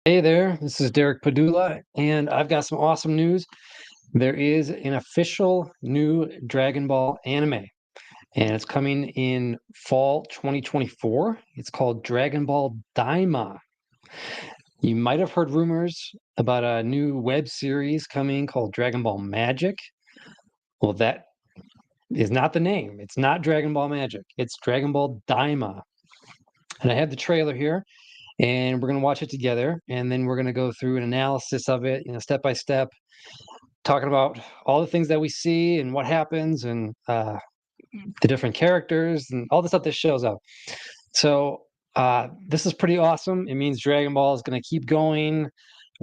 Hey there, this is Derek Padula, and I've got some awesome news. There is an official new Dragon Ball anime, and it's coming in fall 2024. It's called Dragon Ball Daima. You might have heard rumors about a new web series coming called Dragon Ball Magic. Well, that is not the name. It's not Dragon Ball Magic. It's Dragon Ball Daima. And I have the trailer here, and we're going to watch it together, and then we're going to go through an analysis of it, step by step, talking about all the things that we see and what happens and the different characters and all the stuff that shows up. So this is pretty awesome. It means Dragon Ball is going to keep going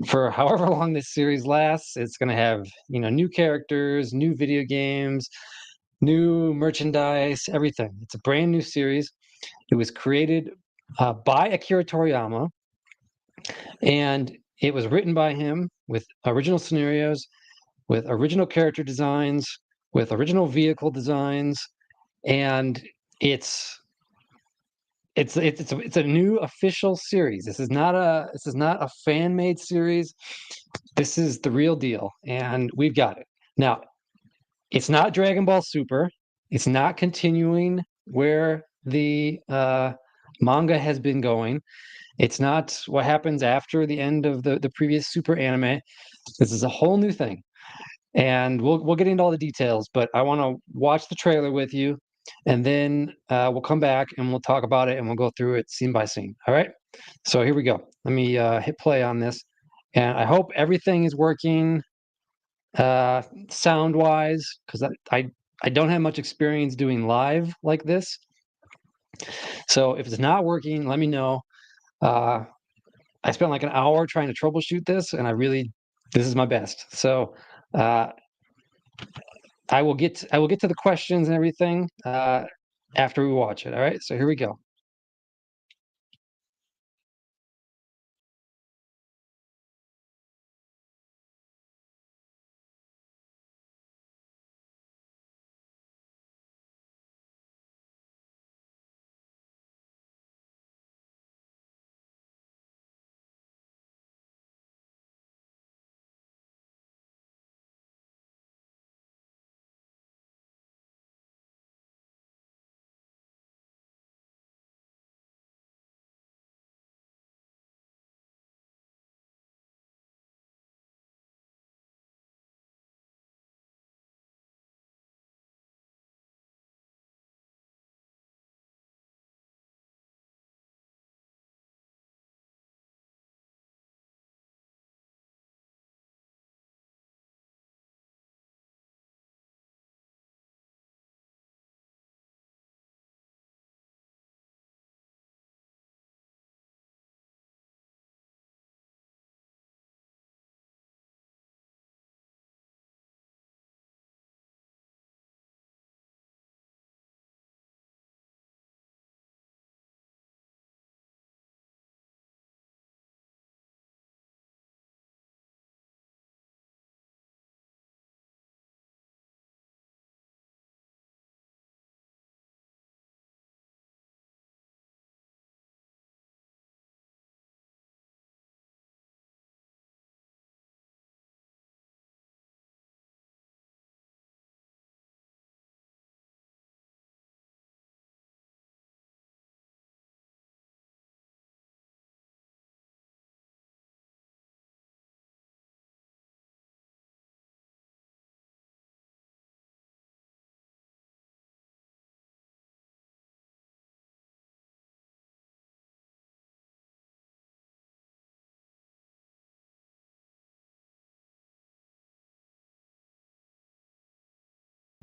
for however long this series lasts. It's going to have new characters, new video games, new merchandise, everything. It's a brand new series. It was created by Akira Toriyama, and it was written by him with original scenarios, with original character designs, with original vehicle designs, and it's it's a new official series. This is not a fan made series. This is the real deal, and we've got it now. It's not Dragon Ball Super. It's not continuing where the manga has been going. It's not what happens after the end of the previous Super anime. This is a whole new thing, and we'll get into all the details. But I want to watch the trailer with you, and then we'll come back and we'll talk about it and we'll go through it scene by scene. All right. So here we go. Let me hit play on this, and I hope everything is working sound wise because I don't have much experience doing live like this. So if it's not working, let me know. Uh, I spent like an hour trying to troubleshoot this, and this is my best. So. Uh, I will get to the questions and everything after we watch it. All right, so here we go.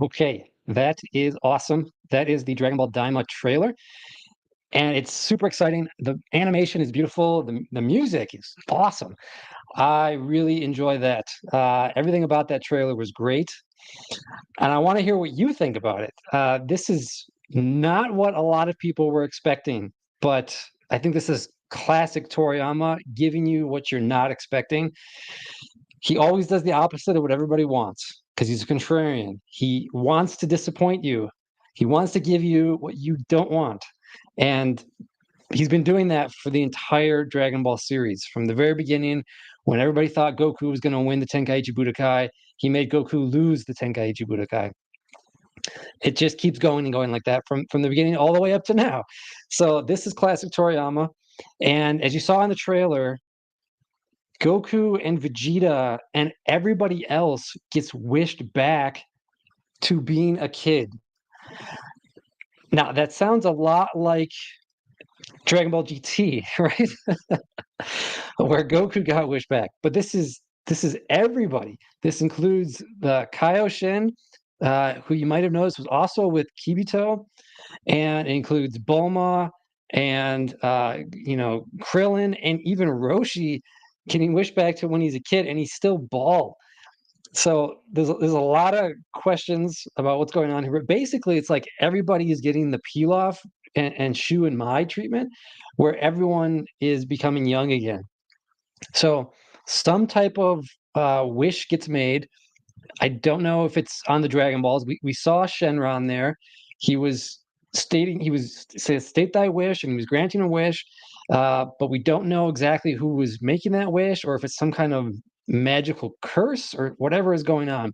Okay, that is awesome. That is the Dragon Ball Daima trailer, and it's super exciting. The animation is beautiful. The music is awesome. I really enjoy that. Everything about that trailer was great, and I want to hear what you think about it. This is not what a lot of people were expecting, but I think this is classic Toriyama, giving you what you're not expecting. He always does the opposite of what everybody wants because he's a contrarian. He wants to disappoint you. He wants to give you what you don't want. And He's been doing that for the entire Dragon Ball series from the very beginning. When everybody thought Goku was going to win the Tenkaichi Budokai, he made Goku lose the Tenkaichi Budokai. It just keeps going and going like that from the beginning all the way up to now. So this is classic Toriyama, and as you saw in the trailer, Goku and Vegeta and everybody else gets wished back to being a kid. Now that sounds a lot like Dragon Ball GT, right? Where Goku got wished back. But this is everybody. This includes the Kaioshin, who you might have noticed was also with Kibito, and it includes Bulma and Krillin and even Roshi getting wished back to when he's a kid, and he's still bald. So there's a lot of questions about what's going on here, but basically it's like everybody is getting the peel off and Shu and Mai treatment, where everyone is becoming young again. So some type of wish gets made. I don't know if it's on the Dragon Balls. We saw Shenron there. He was says state thy wish, and he was granting a wish, but we don't know exactly who was making that wish, or if it's some kind of magical curse or whatever is going on.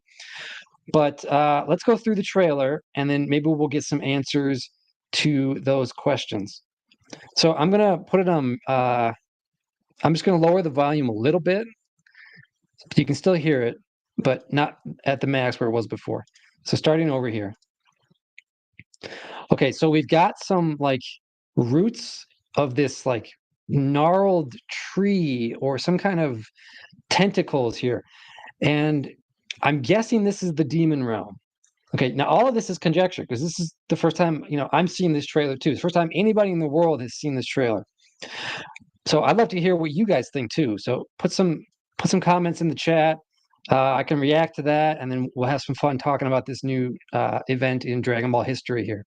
But let's go through the trailer, and then maybe we'll get some answers to those questions. So I'm gonna put it on. I'm just gonna lower the volume a little bit. You can still hear it, but not at the max where it was before. So starting over here. Okay, so we've got some like roots of this like gnarled tree or some kind of tentacles here. And I'm guessing this is the demon realm. Okay, now all of this is conjecture because this is the first time, I'm seeing this trailer too. It's the first time anybody in the world has seen this trailer. So I'd love to hear what you guys think too. So put some comments in the chat. I can react to that, and then we'll have some fun talking about this new event in Dragon Ball history here.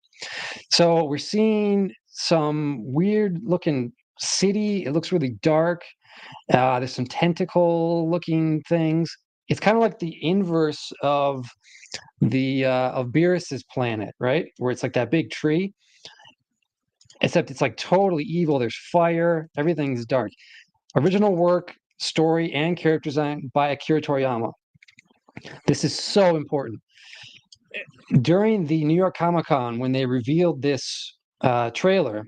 So we're seeing some weird looking city. It looks really dark. There's some tentacle looking things. It's kind of like the inverse of the of Beerus's planet, right? Where it's like that big tree, except it's like totally evil. There's fire. Everything's dark. Original work, story, and character design by Akira Toriyama. This is so important. During the New York Comic Con, when they revealed this trailer,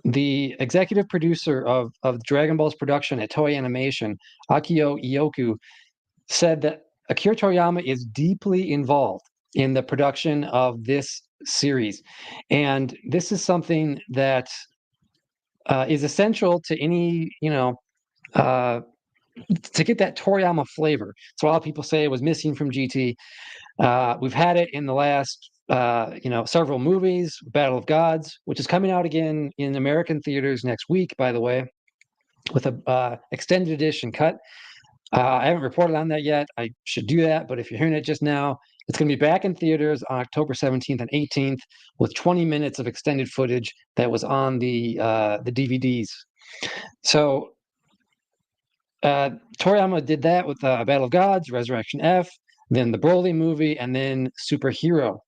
the executive producer of Dragon Ball's production at Toei Animation, Akio Ioku, said that Akira Toriyama is deeply involved in the production of this series. And this is something that is essential to any, to get that Toriyama flavor. So a lot of people say it was missing from GT. We've had it in the last, several movies. Battle of Gods, which is coming out again in American theaters next week, by the way, with a extended edition cut. I haven't reported on that yet. I should do that, but if you're hearing it just now, it's going to be back in theaters on October 17th and 18th with 20 minutes of extended footage that was on the DVDs. So Toriyama did that with Battle of Gods, Resurrection F, then the Broly movie, and then Superhero.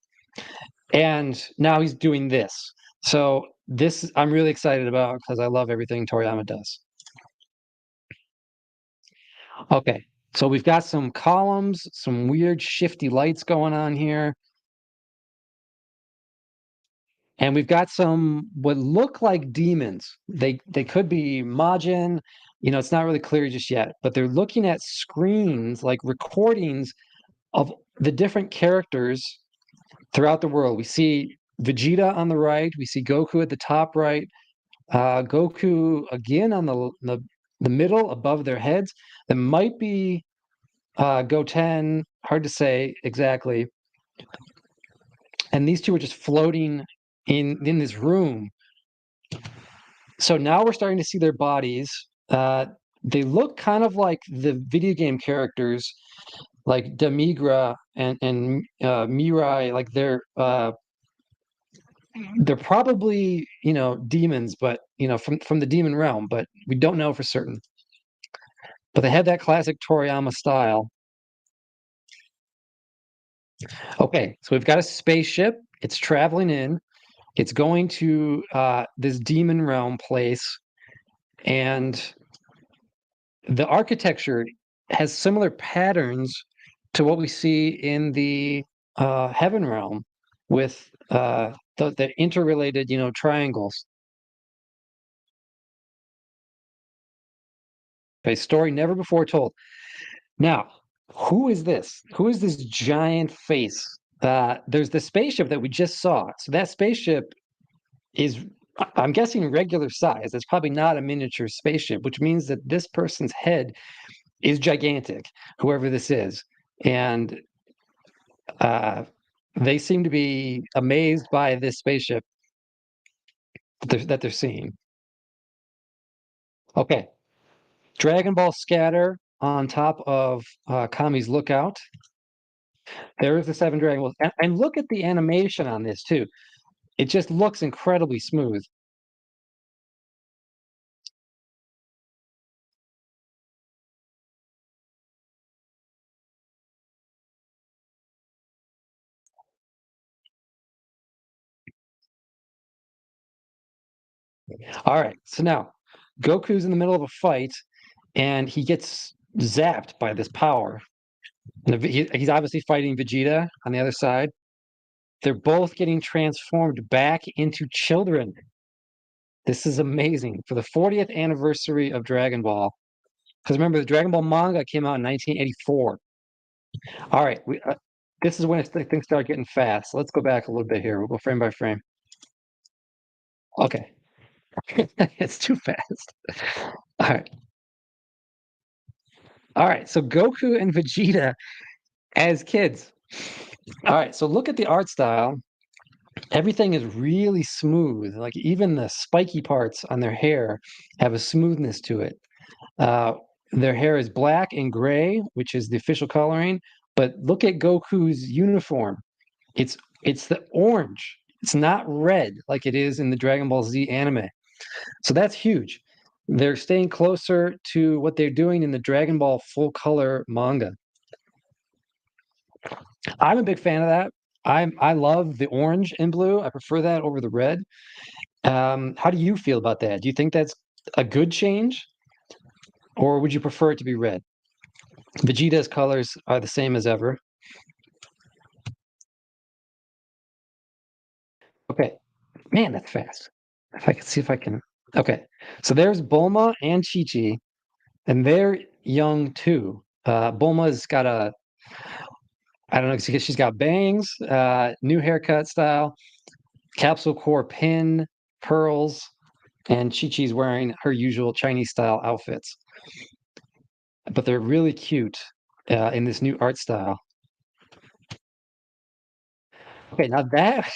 And now he's doing this. So this I'm really excited about because I love everything Toriyama does. Okay, so we've got some columns, some weird shifty lights going on here. And we've got some what look like demons. They could be Majin, it's not really clear just yet, but they're looking at screens like recordings of the different characters throughout the world. We see Vegeta on the right, we see Goku at the top right, Goku again on the middle above their heads. That might be Goten, hard to say exactly. And these two are just floating in this room. So now we're starting to see their bodies. They look kind of like the video game characters, like Demigra and Mirai. Like they're probably demons, but from the demon realm, but we don't know for certain. But they have that classic Toriyama style. Okay, so we've got a spaceship. It's traveling in. It's going to this demon realm place, and the architecture has similar patterns to what we see in the heaven realm with the interrelated, triangles. A story never before told. Now, who is this? Who is this giant face? There's the spaceship that we just saw. So that spaceship is, I'm guessing, regular size. It's probably not a miniature spaceship, which means that this person's head is gigantic, whoever this is. And uh, they seem to be amazed by this spaceship that they're seeing. Okay, Dragon Ball Scatter on top of Kami's Lookout. There is the seven Dragon Balls, and look at the animation on this too. It just looks incredibly smooth. All right, so now Goku's in the middle of a fight, and he gets zapped by this power. And he's obviously fighting Vegeta on the other side. They're both getting transformed back into children. This is amazing for the 40th anniversary of Dragon Ball. Because remember, the Dragon Ball manga came out in 1984. All right, this is when things start getting fast. So let's go back a little bit here. We'll go frame by frame. Okay, it's too fast. All right, all right. So Goku and Vegeta as kids. All right, so look at the art style. Everything is really smooth. Like even the spiky parts on their hair have a smoothness to it. Uh, their hair is black and gray, which is the official coloring. But look at Goku's uniform. It's the orange. It's not red like it is in the Dragon Ball Z anime. So that's huge. They're staying closer to what they're doing in the Dragon Ball full color manga. I'm a big fan of that. I love the orange and blue. I prefer that over the red. How do you feel about that? Do you think that's a good change, or would you prefer it to be red? Vegeta's colors are the same as ever. Okay, man, that's fast. If I can see if I can. Okay, so there's Bulma and Chi Chi, and they're young too. Bulma's got I don't know, she's got bangs, new haircut style, capsule core pin, pearls, and Chi Chi's wearing her usual Chinese style outfits. But they're really cute in this new art style. Okay, now that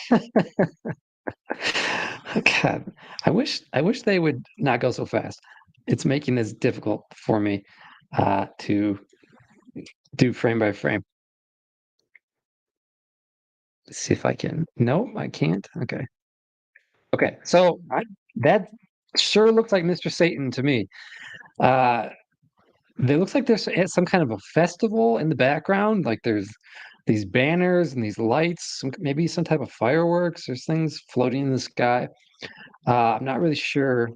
God, I wish they would not go so fast. It's making this difficult for me to do frame by frame. Let's see if I can. No, I can't. Okay. Okay. So that sure looks like Mr. Satan to me. Uh, there looks like there's some kind of a festival in the background. Like there's these banners and these lights, maybe some type of fireworks. There's things floating in the sky. I'm not really sure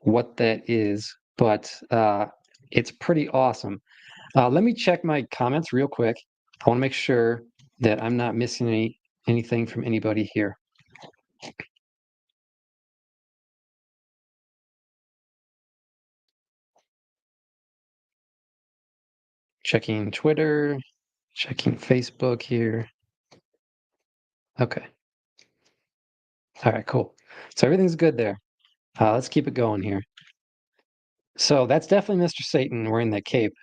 what that is, but it's pretty awesome. Let me check my comments real quick. I want to make sure that I'm not missing anything from anybody here. Checking Twitter, checking Facebook here. Okay. All right, cool. So everything's good there. Let's keep it going here. So that's definitely Mr. Satan wearing that cape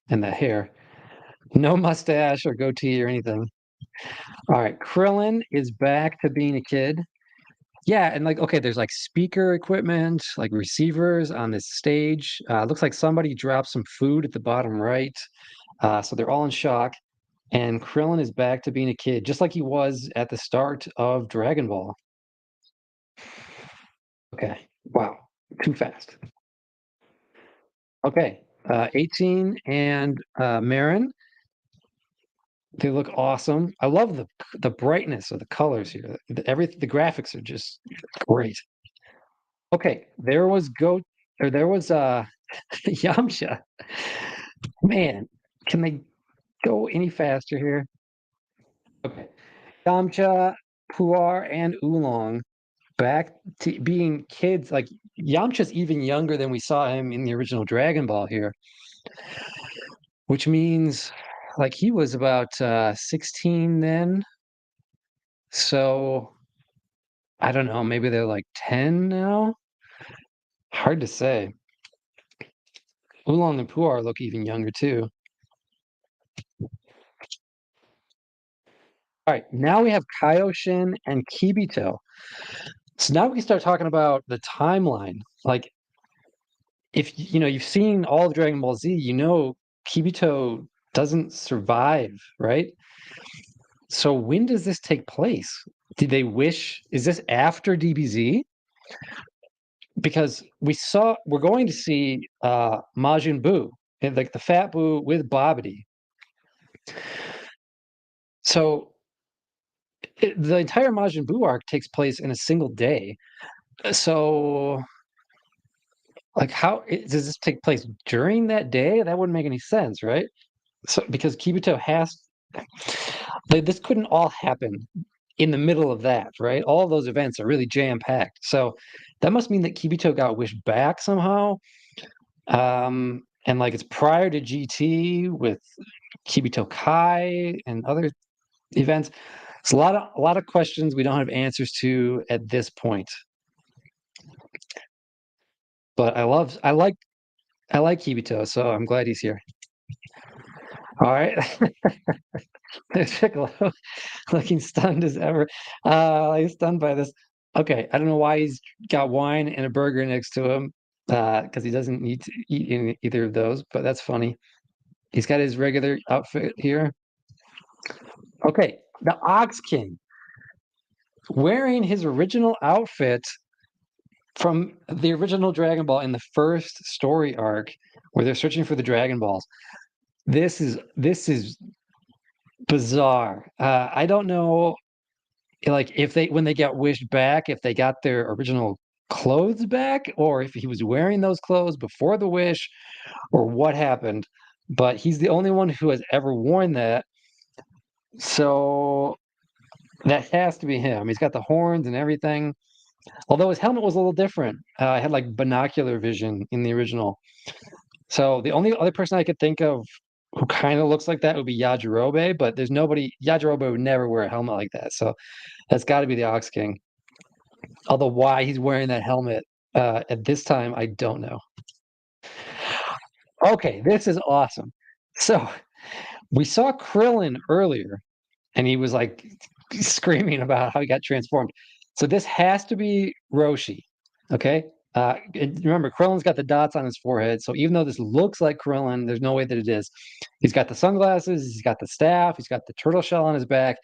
and that hair. No mustache or goatee or anything. All right, Krillin is back to being a kid. Yeah, and like, okay, there's like speaker equipment, like receivers on this stage. Looks like somebody dropped some food at the bottom right. So they're all in shock. And Krillin is back to being a kid, just like he was at the start of Dragon Ball. Okay. Wow. Too fast. Okay. 18 and Marin. They look awesome. I love the brightness of the colors here. The graphics are just great. Okay, there was goat or there was Yamcha. Man, can they go any faster here? Okay. Yamcha, Puar, and Oolong back to being kids. Like Yamcha's even younger than we saw him in the original Dragon Ball here, which means like he was about 16 then. So I don't know, maybe they're like 10 now. Hard to say. Oolong and Puar look even younger too. All right, now we have Kaioshin and Kibito. So now we can start talking about the timeline. Like if you've seen all of Dragon Ball Z, you know Kibito doesn't survive, right? So when does this take place? Did they wish? Is this after DBZ? Because we're going to see Majin Buu, and like the Fat Buu with Babidi. So the entire Majin Buu arc takes place in a single day. So like does this take place during that day? That wouldn't make any sense, right? So because Kibito has like this couldn't all happen in the middle of that, right? All of those events are really jam-packed. So that must mean that Kibito got wished back somehow. And like it's prior to GT with Kibito Kai and other events. It's a lot of questions we don't have answers to at this point. But I like Kibito, so I'm glad he's here. All right. There's Piccolo looking stunned as ever. He's stunned by this. Okay, I don't know why he's got wine and a burger next to him, because he doesn't need to eat either of those, but that's funny. He's got his regular outfit here. Okay, the Ox King wearing his original outfit from the original Dragon Ball in the first story arc where they're searching for the Dragon Balls. This is bizarre. I don't know, like if they when they got wished back, if they got their original clothes back, or if he was wearing those clothes before the wish, or what happened. But he's the only one who has ever worn that, so that has to be him. He's got the horns and everything. Although his helmet was a little different. It had like binocular vision in the original. So the only other person I could think of who kind of looks like that would be Yajirobe, but there's nobody. Yajirobe would never wear a helmet like that, so that's got to be the Ox King. Although why he's wearing that helmet at this time, I don't know. Okay, this is awesome. So we saw Krillin earlier, and he was like screaming about how he got transformed. So this has to be Roshi. Okay. And remember, Krillin's got the dots on his forehead. So even though this looks like Krillin, there's no way that it is. He's got the sunglasses, he's got the staff, he's got the turtle shell on his back,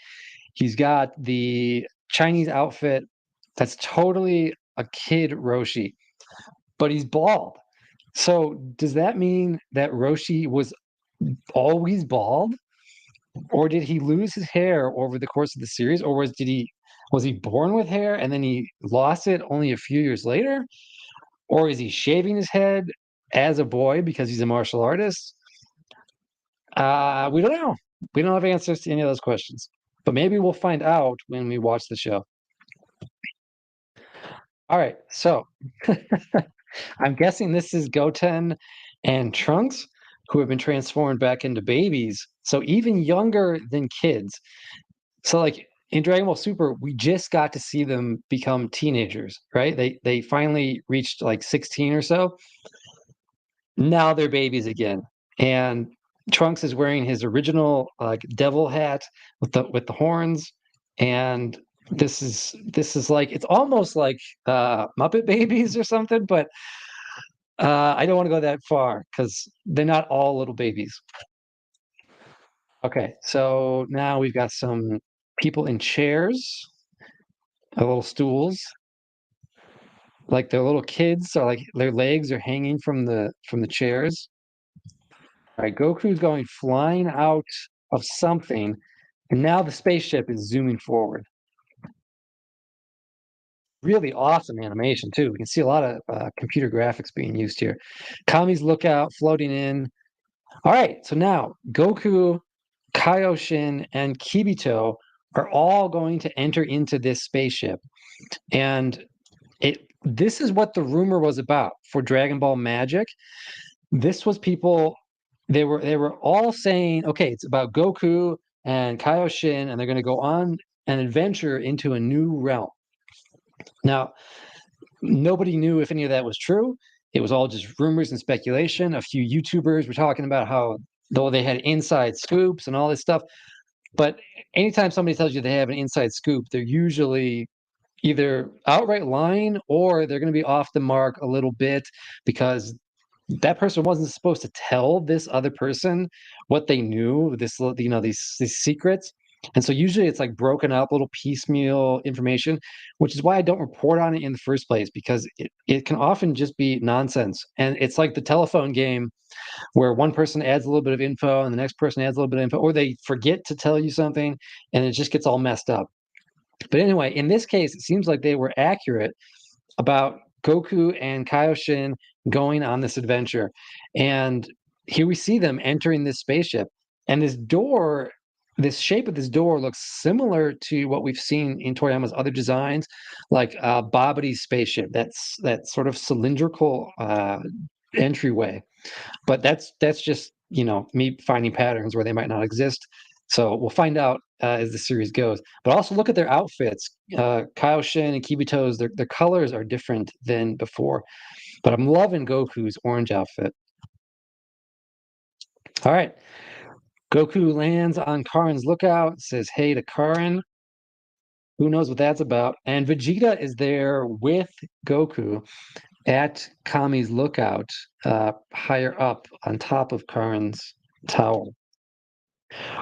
he's got the Chinese outfit. That's totally a kid Roshi, but he's bald. So does that mean that Roshi was always bald? Or did he lose his hair over the course of the series? Or was he born with hair and then he lost it only a few years later? Or is he shaving his head as a boy because he's a martial artist? We don't know. We don't have answers to any of those questions. But maybe we'll find out when we watch the show. All right, so I'm guessing this is Goten and Trunks who have been transformed back into babies. So even younger than kids. So like in Dragon Ball Super, we just got to see them become teenagers, right? They finally reached like 16 or so. Now they're babies again. And Trunks is wearing his original like devil hat with the horns. And this is like it's almost like Muppet Babies or something, but I don't want to go that far because they're not all little babies. Okay, so now we've got some people in chairs, little stools, like they're little kids, or like their legs are hanging from the chairs. All right, Goku's going flying out of something, and now the spaceship is zooming forward. Really awesome animation too. We can see a lot of computer graphics being used here. Kami's lookout floating in. All right, so now Goku, Kaioshin, and Kibito are all going to enter into this spaceship, and this is what the rumor was about for Dragon Ball Magic. This was people, they were all saying, okay, it's about Goku and Kaioshin, and they're going to go on an adventure into a new realm. Now, nobody knew if any of that was true. It was all just rumors and speculation. A few YouTubers were talking about how though they had inside scoops and all this stuff. But anytime somebody tells you they have an inside scoop, they're usually either outright lying or they're going to be off the mark a little bit because that person wasn't supposed to tell this other person what they knew, these secrets. And so usually it's like broken up little piecemeal information, which is why I don't report on it in the first place, because it can often just be nonsense. And it's like the telephone game where one person adds a little bit of info and the next person adds a little bit of info, or they forget to tell you something and it just gets all messed up. But anyway, in this case, it seems like they were accurate about Goku and Kaioshin going on this adventure. And here we see them entering this spaceship. And this shape of this door looks similar to what we've seen in Toriyama's other designs, like Babidi's spaceship. That's that sort of cylindrical entryway. But that's just me finding patterns where they might not exist. So we'll find out as the series goes. But also look at their outfits. Kaioshin and Kibito's their colors are different than before. But I'm loving Goku's orange outfit. All right, Goku lands on Karin's lookout. Says hey to Karin. Who knows what that's about? And Vegeta is there with Goku at Kami's lookout, higher up on top of Karin's tower.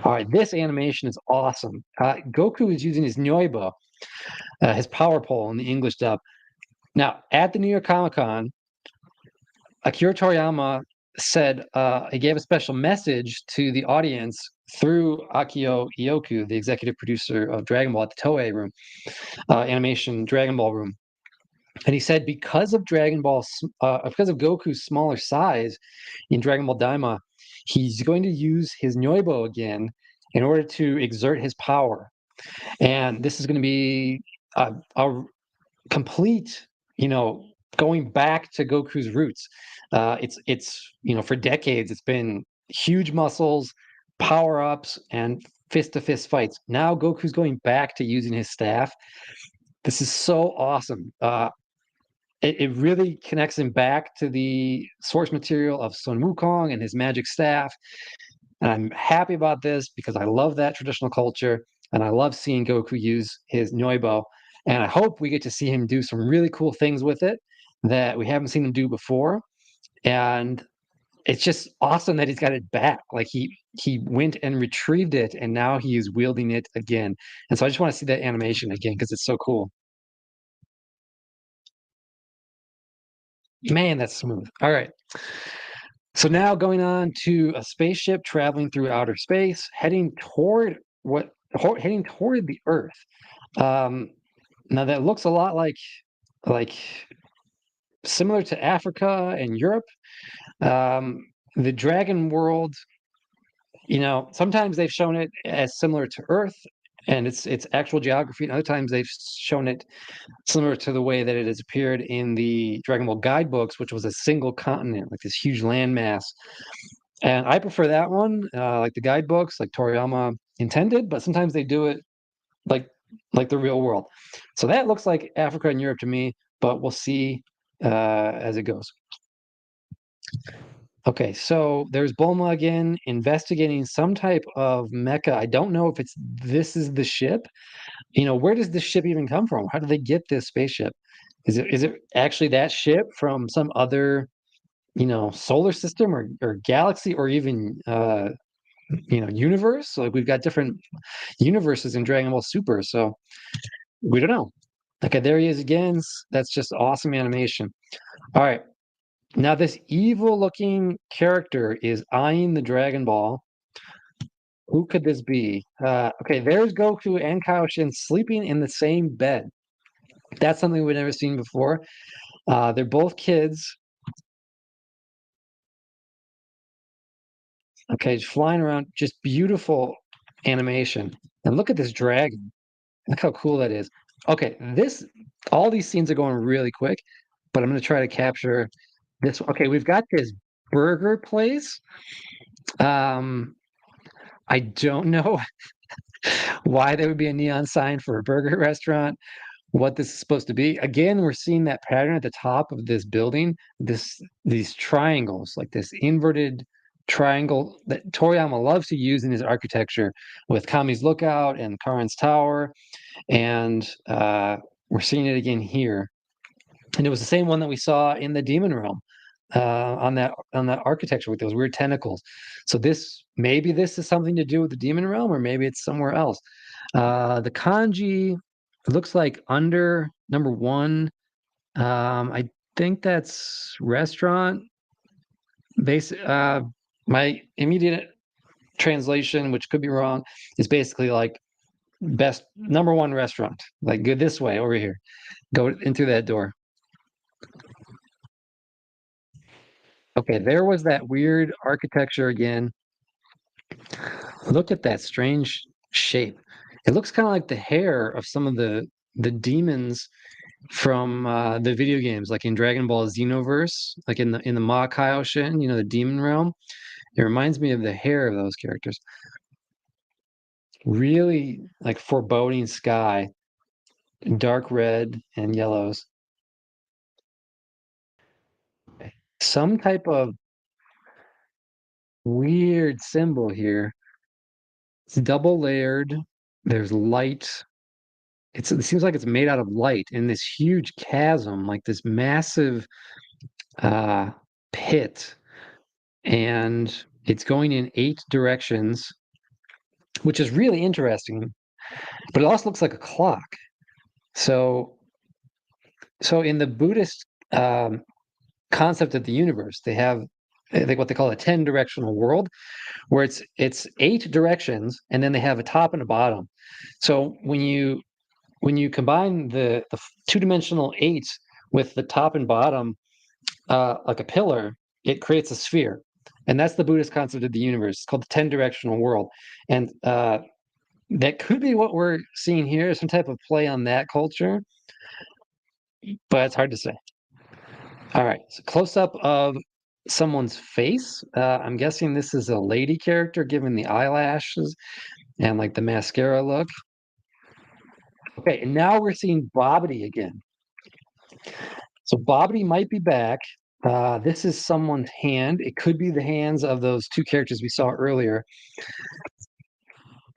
All right, this animation is awesome. Goku is using his Nyoiba, his power pole in the English dub. Now, at the New York Comic Con, Akira Toriyama said he gave a special message to the audience through Akio Ioku, the executive producer of Dragon Ball at the Toei room, animation Dragon Ball room. And he said because of because of Goku's smaller size in Dragon Ball Daima, he's going to use his Nyoibo again in order to exert his power. And this is going to be a complete, going back to Goku's roots. It's for decades it's been huge muscles, power ups, and fist to fist fights. Now Goku's going back to using his staff. This is so awesome. It really connects him back to the source material of Sun Wukong and his magic staff. And I'm happy about this because I love that traditional culture and I love seeing Goku use his Nyoibo. And I hope we get to see him do some really cool things with it that we haven't seen him do before. And it's just awesome that he's got it back. Like he went and retrieved it and now he is wielding it again. And so I just want to see that animation again because it's so cool. Man, that's smooth. All right. So now going on to a spaceship traveling through outer space, heading toward the Earth. Um, Now that looks a lot like similar to Africa and Europe. The Dragon World, sometimes they've shown it as similar to Earth and its actual geography, and other times they've shown it similar to the way that it has appeared in the Dragon Ball guidebooks, which was a single continent, like this huge landmass. And I prefer that one, like the guidebooks, like Toriyama intended, but sometimes they do it like like the real world. So that looks like Africa and Europe to me, but we'll see as it goes. Okay, so there's Bulma again investigating some type of mecha. I don't know if this is the ship. Where does this ship even come from? How do they get this spaceship? Is it actually that ship from some other, solar system or galaxy or even universe? Like we've got different universes in Dragon Ball Super, so we don't know. Okay, there he is again. That's just awesome animation. All right. Now this evil looking character is eyeing the Dragon Ball. Who could this be? Okay, there's Goku and Kaioshin sleeping in the same bed. That's something we've never seen before. They're both kids. Okay, flying around, just beautiful animation. And look at this dragon. Look how cool that is. Okay, all these scenes are going really quick, but I'm going to try to capture this. Okay, we've got this burger place. Um, I don't know why there would be a neon sign for a burger restaurant, what this is supposed to be. Again, we're seeing that pattern at the top of this building, these triangles, like this inverted triangle that Toriyama loves to use in his architecture with Kami's Lookout and Karin's Tower. And we're seeing it again here. And it was the same one that we saw in the Demon Realm on that architecture with those weird tentacles. So maybe this is something to do with the Demon Realm, or maybe it's somewhere else. The kanji looks like under number one. I think that's restaurant. Base. My immediate translation, which could be wrong, is basically like best number one restaurant. Like go this way over here. Go in through that door. Okay, there was that weird architecture again. Look at that strange shape. It looks kind of like the hair of some of the demons from the video games, like in Dragon Ball Xenoverse, like in the Ma Kaioshin, the demon realm. It reminds me of the hair of those characters. Really like foreboding sky, dark red and yellows. Some type of weird symbol here. It's double layered. There's light. It seems like it's made out of light in this huge chasm, like this massive uh, pit, and it's going in 8 directions, which is really interesting. But it also looks like a clock. So, so in the Buddhist concept of the universe, they have I think what they call a 10-directional world, where it's 8 directions, and then they have a top and a bottom. So when you combine the two-dimensional eight with the top and bottom, like a pillar, it creates a sphere. And that's the Buddhist concept of the universe. It's called the 10-directional world. And that could be what we're seeing here, some type of play on that culture, but it's hard to say. All right, so close up of someone's face. I'm guessing this is a lady character given the eyelashes and like the mascara look. Okay, and now we're seeing Bobbity again. So Bobbity might be back. This is someone's hand. It could be the hands of those two characters we saw earlier.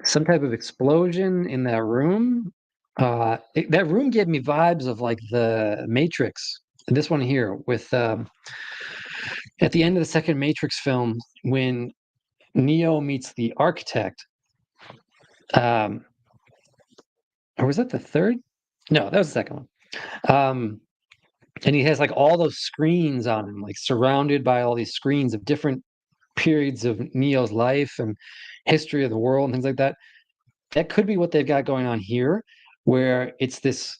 Some type of explosion in that room. That room gave me vibes of like the Matrix. This one here with at the end of the second Matrix film when Neo meets the architect. Um, or was that the third? No, that was the second one. And he has like all those screens on him, like surrounded by all these screens of different periods of Neo's life and history of the world and things like that. That could be what they've got going on here, where it's this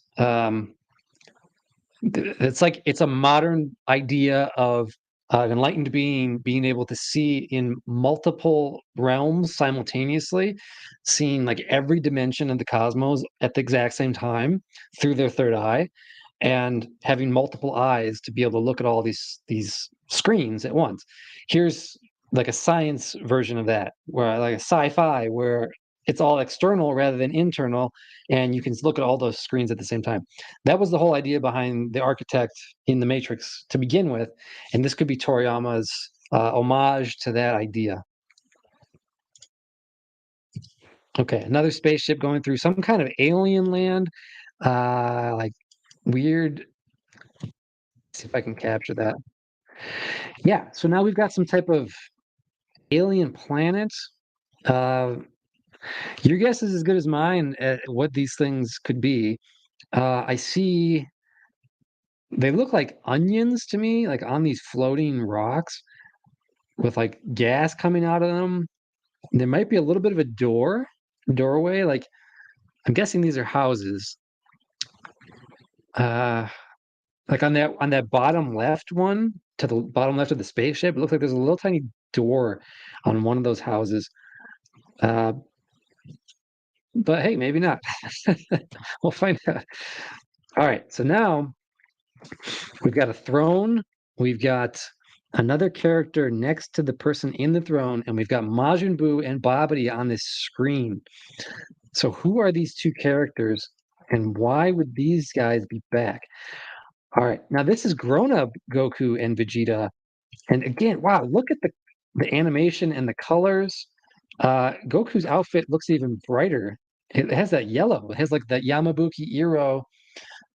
it's like it's a modern idea of an enlightened being able to see in multiple realms simultaneously, seeing like every dimension of the cosmos at the exact same time through their third eye, and having multiple eyes to be able to look at all these screens at once. Here's like a science version of that, where like a sci-fi, where it's all external rather than internal, and you can look at all those screens at the same time. That was the whole idea behind the architect in the Matrix to begin with, and this could be Toriyama's homage to that idea. Okay, another spaceship going through some kind of alien land, like weird. See if I can capture that. Yeah, so now we've got some type of alien planet. Uh, your guess is as good as mine at what these things could be. I see they look like onions to me, like on these floating rocks with like gas coming out of them. There might be a little bit of a doorway. Like I'm guessing these are houses. Uh, like on that bottom left one to the bottom left of the spaceship, it looks like there's a little tiny door on one of those houses. Uh, but hey, maybe not. We'll find out. All right, so now we've got a throne. We've got another character next to the person in the throne, and we've got Majin Buu and Babidi on this screen. So who are these two characters, and why would these guys be back? All right, now this is grown-up Goku and Vegeta, and again, wow, look at the animation and the colors. Goku's outfit looks even brighter. It has that yellow. It has like that Yamabuki Iro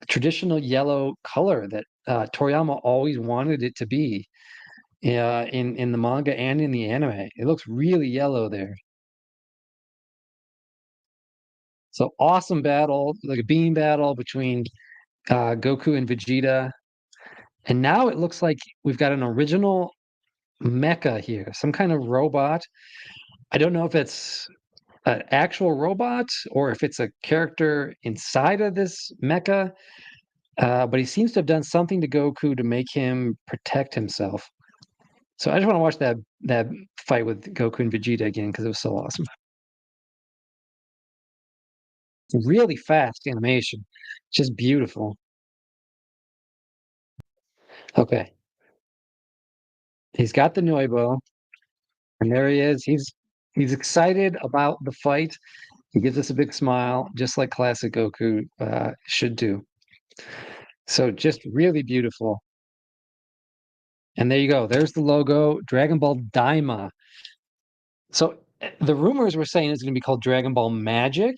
traditional yellow color that Toriyama always wanted it to be in the manga and in the anime. It looks really yellow there. So awesome battle, like a beam battle between Goku and Vegeta. And now it looks like we've got an original mecha here, some kind of robot. I don't know if it's an actual robot or if it's a character inside of this mecha, but he seems to have done something to Goku to make him protect himself. So I just want to watch that fight with Goku and Vegeta again because it was so awesome. Really fast animation, just beautiful. Okay, he's got the Noibo, and there he is. He's excited about the fight. He gives us a big smile, just like classic Goku should do. So just really beautiful. And there you go. There's the logo, Dragon Ball Daima. So the rumors were saying it's going to be called Dragon Ball Magic,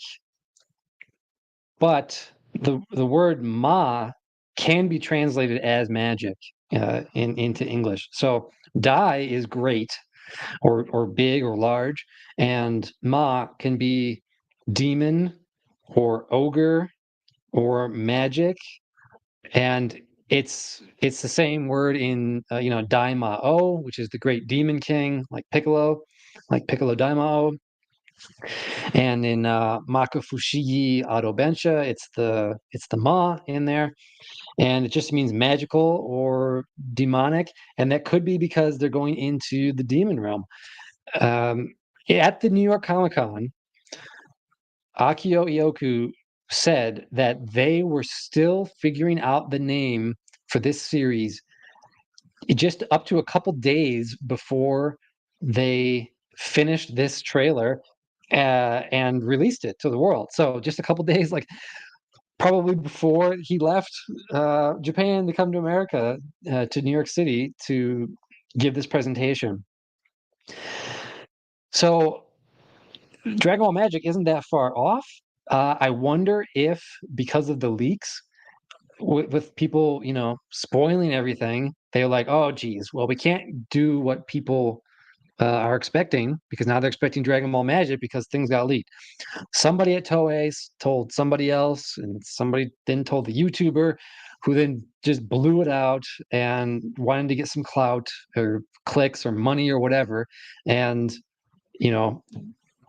but the word Ma can be translated as magic into English. So Dai is great or big or large, and Ma can be demon or ogre or magic, and it's the same word in Daimao, which is the great demon king, like Piccolo Daimao, and in Makafushigi Adobensha, it's the Ma in there, and it just means magical or demonic, and that could be because they're going into the demon realm. Um, at the New York Comic Con, Akio Ioku said that they were still figuring out the name for this series just up to a couple days before they finished this trailer and released it to the world. So just a couple days, like probably before he left Japan to come to America, to New York City to give this presentation. So Dragon Ball Magic isn't that far off. I wonder if because of the leaks, with people, spoiling everything, they're like, "Oh, geez, well, we can't do what people are expecting because now they're expecting Dragon Ball Magic because things got leaked." Somebody at Toei told somebody else, and somebody then told the YouTuber, who then just blew it out and wanted to get some clout or clicks or money or whatever, and you know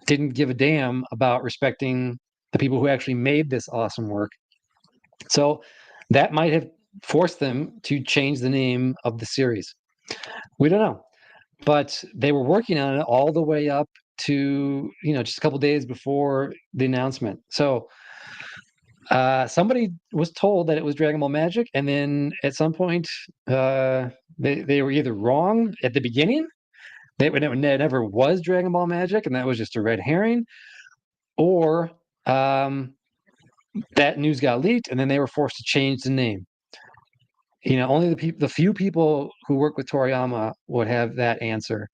didn't give a damn about respecting the people who actually made this awesome work. So that might have forced them to change the name of the series. We don't know, but they were working on it all the way up to just a couple days before the announcement. So somebody was told that it was Dragon Ball Magic, and then at some point they were either wrong at the beginning. It never was Dragon Ball Magic, and that was just a red herring, or um, that news got leaked, and then they were forced to change the name. Only the few people who work with Toriyama would have that answer,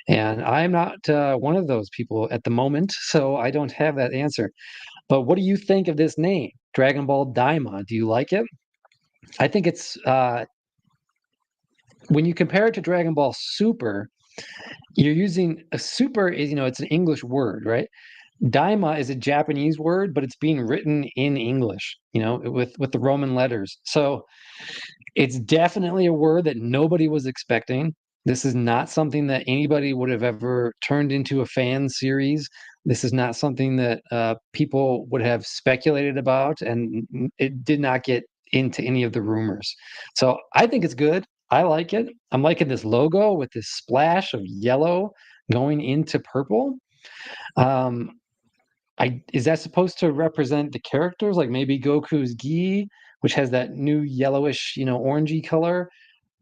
and I'm not one of those people at the moment, so I don't have that answer. But what do you think of this name, Dragon Ball Daima? Do you like it? I think it's when you compare it to Dragon Ball Super, you're using a super is it's an English word, right? Daima is a Japanese word, but it's being written in English, with the Roman letters. So it's definitely a word that nobody was expecting. This is not something that anybody would have ever turned into a fan series. This is not something that people would have speculated about, and it did not get into any of the rumors. So I think it's good. I like it. I'm liking this logo with this splash of yellow going into purple. Um, I is that supposed to represent the characters, like maybe Goku's gi, which has that new yellowish, orangey color,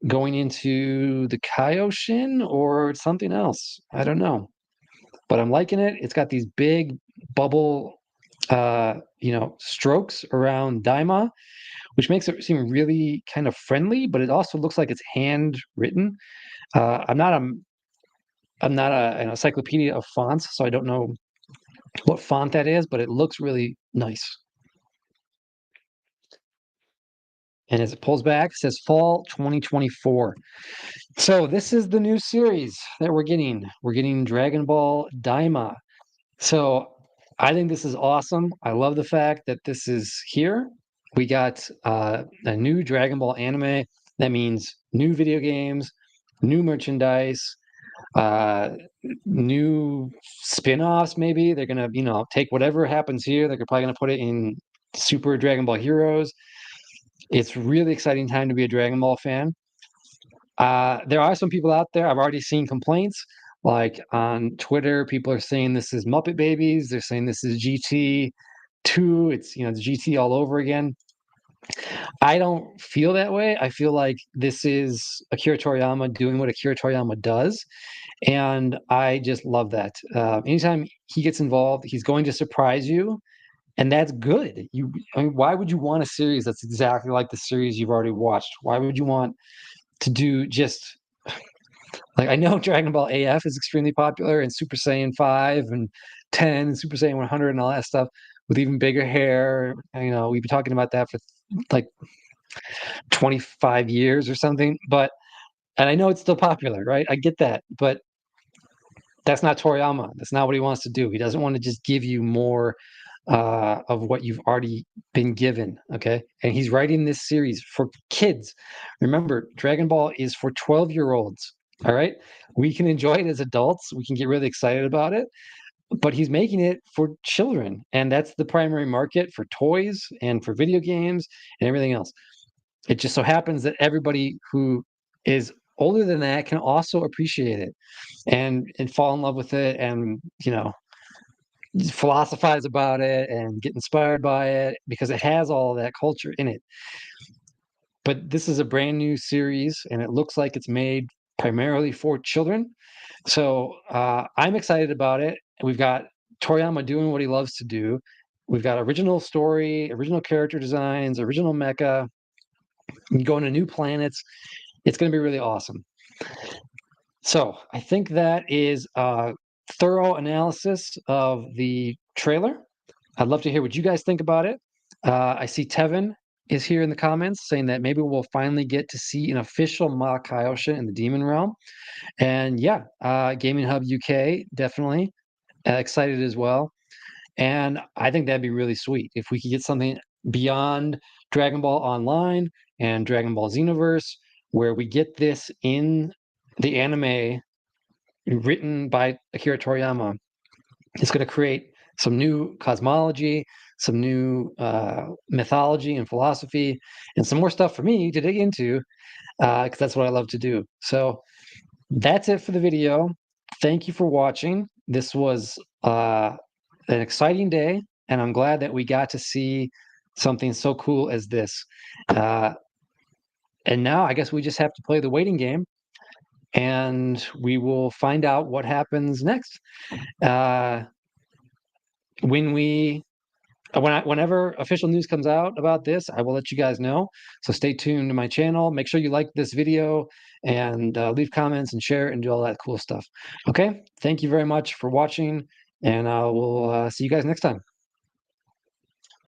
going into the Kaioshin, or something else? I don't know, but I'm liking it. It's got these big bubble, strokes around Daima, which makes it seem really kind of friendly, but it also looks like it's handwritten. I'm not an encyclopedia of fonts, so I don't know what font that is, but it looks really nice. And as it pulls back, it says fall 2024. So this is the new series that we're getting. We're getting Dragon Ball Daima. So I think this is awesome. I love the fact that this is here. We got a new Dragon Ball anime. That means new video games, new merchandise, uh, new spin-offs. Maybe they're gonna, take whatever happens here. They're probably gonna put it in Super Dragon Ball Heroes. It's really exciting time to be a Dragon Ball fan. There are some people out there, I've already seen complaints, like on Twitter, people are saying this is Muppet Babies. They're saying this is GT2. It's, the GT all over again. I don't feel that way. I feel like this is Akira Toriyama doing what Akira Toriyama does. And I just love that. Anytime he gets involved, he's going to surprise you. And that's good. I mean, why would you want a series that's exactly like the series you've already watched? Why would you want to do just like, I know Dragon Ball AF is extremely popular, and Super Saiyan 5 and 10 and Super Saiyan 100 and all that stuff with even bigger hair. We've been talking about that for like 25 years or something. And I know it's still popular, right? I get that, but that's not Toriyama. That's not what he wants to do. He doesn't want to just give you more of what you've already been given. Okay. And he's writing this series for kids. Remember, Dragon Ball is for 12-year-olds. All right. We can enjoy it as adults. We can get really excited about it, but he's making it for children. And that's the primary market for toys and for video games and everything else. It just so happens that everybody who is older than that can also appreciate it and fall in love with it, and philosophize about it and get inspired by it because it has all of that culture in it. But this is a brand new series, and it looks like it's made primarily for children. So I'm excited about it. We've got Toriyama doing what he loves to do. We've got original story, original character designs, original mecha, going to new planets. It's going to be really awesome. So I think that is a thorough analysis of the trailer. I'd love to hear what you guys think about it. I see Tevin is here in the comments saying that maybe we'll finally get to see an official Ma Kaioshin in the Demon Realm. And yeah, Gaming Hub UK, definitely excited as well. And I think that'd be really sweet if we could get something beyond Dragon Ball Online and Dragon Ball Xenoverse, where we get this in the anime written by Akira Toriyama. It's going to create some new cosmology, some new mythology and philosophy, and some more stuff for me to dig into because that's what I love to do. So that's it for the video. Thank you for watching. This was an exciting day, and I'm glad that we got to see something so cool as this. Uh, and now I guess we just have to play the waiting game, and we will find out what happens next. Uh, when we whenever official news comes out about this, I will let you guys know. So stay tuned to my channel. Make sure you like this video and leave comments and share and do all that cool stuff. Okay, thank you very much for watching, and I will see you guys next time.